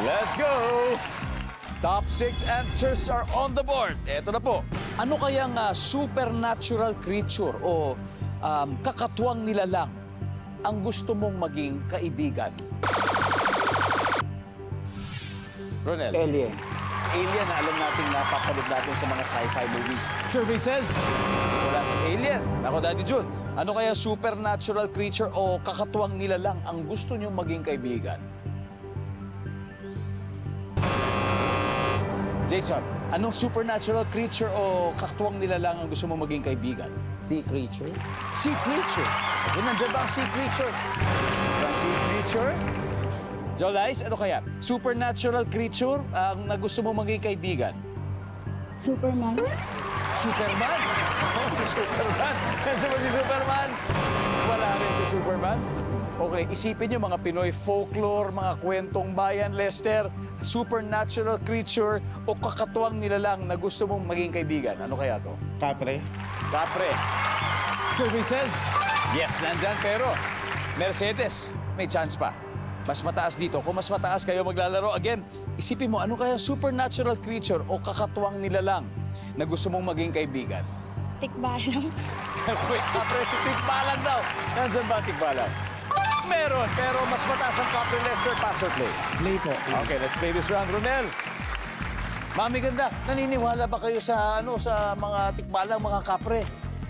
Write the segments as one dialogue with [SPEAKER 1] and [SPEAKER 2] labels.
[SPEAKER 1] Let's go! Top 6 answers are on the board. Eto na po. Ano kayang supernatural creature o kakatwang nilalang ang gusto mong maging kaibigan? Ronel.
[SPEAKER 2] Alien.
[SPEAKER 1] Alien na alam natin napapanood natin sa mga sci-fi movies. Survey says, wala si Alien. Ako, Daddy Jun, ano kaya supernatural creature o kakatwang nilalang ang gusto niyong maging kaibigan? Jason, anong supernatural creature o kakatwang nilalang ang gusto mong maging kaibigan?
[SPEAKER 2] Sea creature.
[SPEAKER 1] Sea creature. Okay, nandiyan ba ang sea creature? Ang sea creature? Jolice, ano kaya? Supernatural creature ang na gusto mong maging kaibigan?
[SPEAKER 3] Superman.
[SPEAKER 1] Superman? Oh, si Superman. Nandiyan ba si Superman? Wala rin si Superman. Okay, isipin niyo mga Pinoy folklore, mga kwentong bayan, Lester, supernatural creature o kakatuwang nilalang na gusto mong maging kaibigan. Ano kaya to?
[SPEAKER 2] Capre.
[SPEAKER 1] Capre. Survey says, yes, nandyan, pero Mercedes, may chance pa. Mas mataas dito. Kung mas mataas kayo maglalaro, again, isipin mo, ano kaya supernatural creature o kakatuwang nilalang na gusto mong maging kaibigan?
[SPEAKER 3] Tikbalang.
[SPEAKER 1] Wait, Capre, si Tikbalang daw. Nandyan ba ang Tikbalang? Meron, pero mas mataas ang Capre. Lester, pass or play?
[SPEAKER 2] Play po.
[SPEAKER 1] Okay, let's play this round, Ronel. Mami ganda, naniniwala ba kayo sa sa mga tikbalang, mga kapre?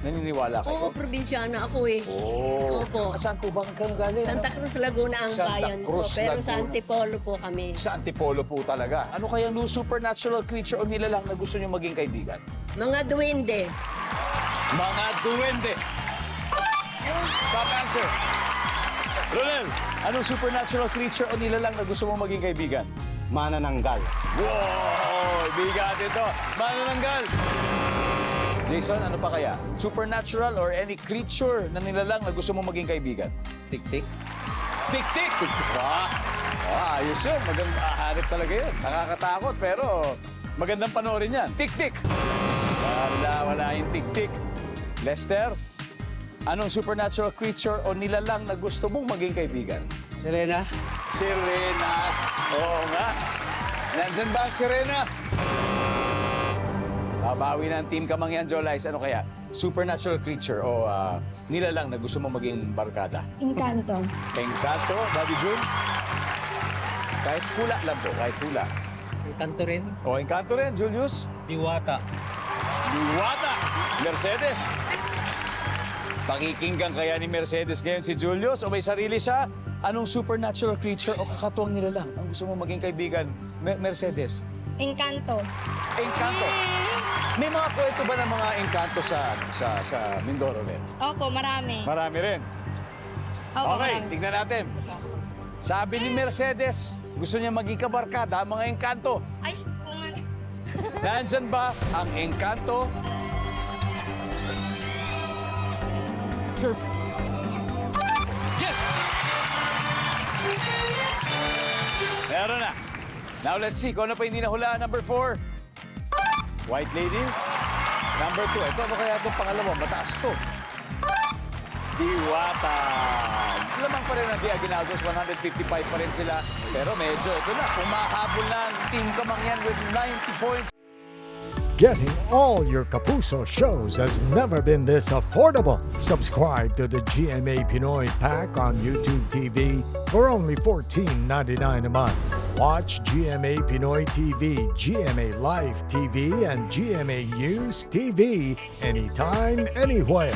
[SPEAKER 1] Naniniwala kayo?
[SPEAKER 4] Oo, probinsyana ako eh.
[SPEAKER 1] Oo.
[SPEAKER 4] Opo.
[SPEAKER 1] Saan po ba kayo galing?
[SPEAKER 4] Santa Cruz, Laguna ang
[SPEAKER 1] Santa
[SPEAKER 4] bayan ko.
[SPEAKER 1] Cruz,
[SPEAKER 4] Pero
[SPEAKER 1] Laguna.
[SPEAKER 4] sa Antipolo po kami.
[SPEAKER 1] Sa Antipolo po talaga. Ano kaya no supernatural creature o nilalang na gusto nyo maging kaibigan?
[SPEAKER 4] Mga duwende.
[SPEAKER 1] Mga duwende. Top answer. Ronel, anong supernatural creature o nilalang na gusto mong maging kaibigan?
[SPEAKER 2] Manananggal.
[SPEAKER 1] Wow! Bigat ito. Manananggal. Jason, ano pa kaya? Supernatural or any creature na nilalang na gusto mong maging kaibigan?
[SPEAKER 2] Tik-tik.
[SPEAKER 1] Tik-tik! Ayos yun. Hanip talaga yun. Nakakatakot, pero magandang panoorin yan. Tik-tik! Wala yung tik-tik. Lester, anong supernatural creature o nilalang na gusto mong maging kaibigan?
[SPEAKER 2] Serena.
[SPEAKER 1] Sirena. Oo nga. Nandyan ba ang Sirena? Bawi na ang Team Kamangyan, Jolice. Ano kaya? Supernatural creature o nilalang na gusto mong maging barkada?
[SPEAKER 3] Encanto.
[SPEAKER 1] Encanto, Daddy Jun? Kahit pula lang po, kahit pula.
[SPEAKER 5] Kanto rin,
[SPEAKER 1] O, Encanto rin, Julius?
[SPEAKER 5] Diwata.
[SPEAKER 1] Diwata! Mercedes? Pakikinggan kaya ni Mercedes ngayon si Julius o may sarili siya? Anong supernatural creature o kakatuwang nilalang ang gusto mong maging kaibigan? Mercedes?
[SPEAKER 3] Encanto.
[SPEAKER 1] Encanto. May mga kwento ba ng mga encanto sa Mindoro rin?
[SPEAKER 3] Opo, marami.
[SPEAKER 1] Marami rin.
[SPEAKER 3] Opo,
[SPEAKER 1] Okay,
[SPEAKER 3] marami.
[SPEAKER 1] tignan natin. Sabi ni Mercedes, gusto niya maging kabarkada, mga encanto.
[SPEAKER 3] Ay, kung ano.
[SPEAKER 1] Nandyan ba ang encanto? Sir. Yes! Meron na. Now let's see kung ano pa hindi nahulaan. Number 4. White lady. Number 2. Ito, ano kaya itong pangalawa? Mataas to. Diwata. Lamang pa rin ang Diagonaldos. 155 pa rin sila. Pero medyo ito na. Pumahabol na ang Team Kamangyan with 90 points.
[SPEAKER 6] Getting all your Kapuso shows has never been this affordable. Subscribe to the GMA Pinoy Pack on YouTube TV for only $14.99 a month. Watch GMA Pinoy TV, GMA Live TV, and GMA News TV anytime, anywhere.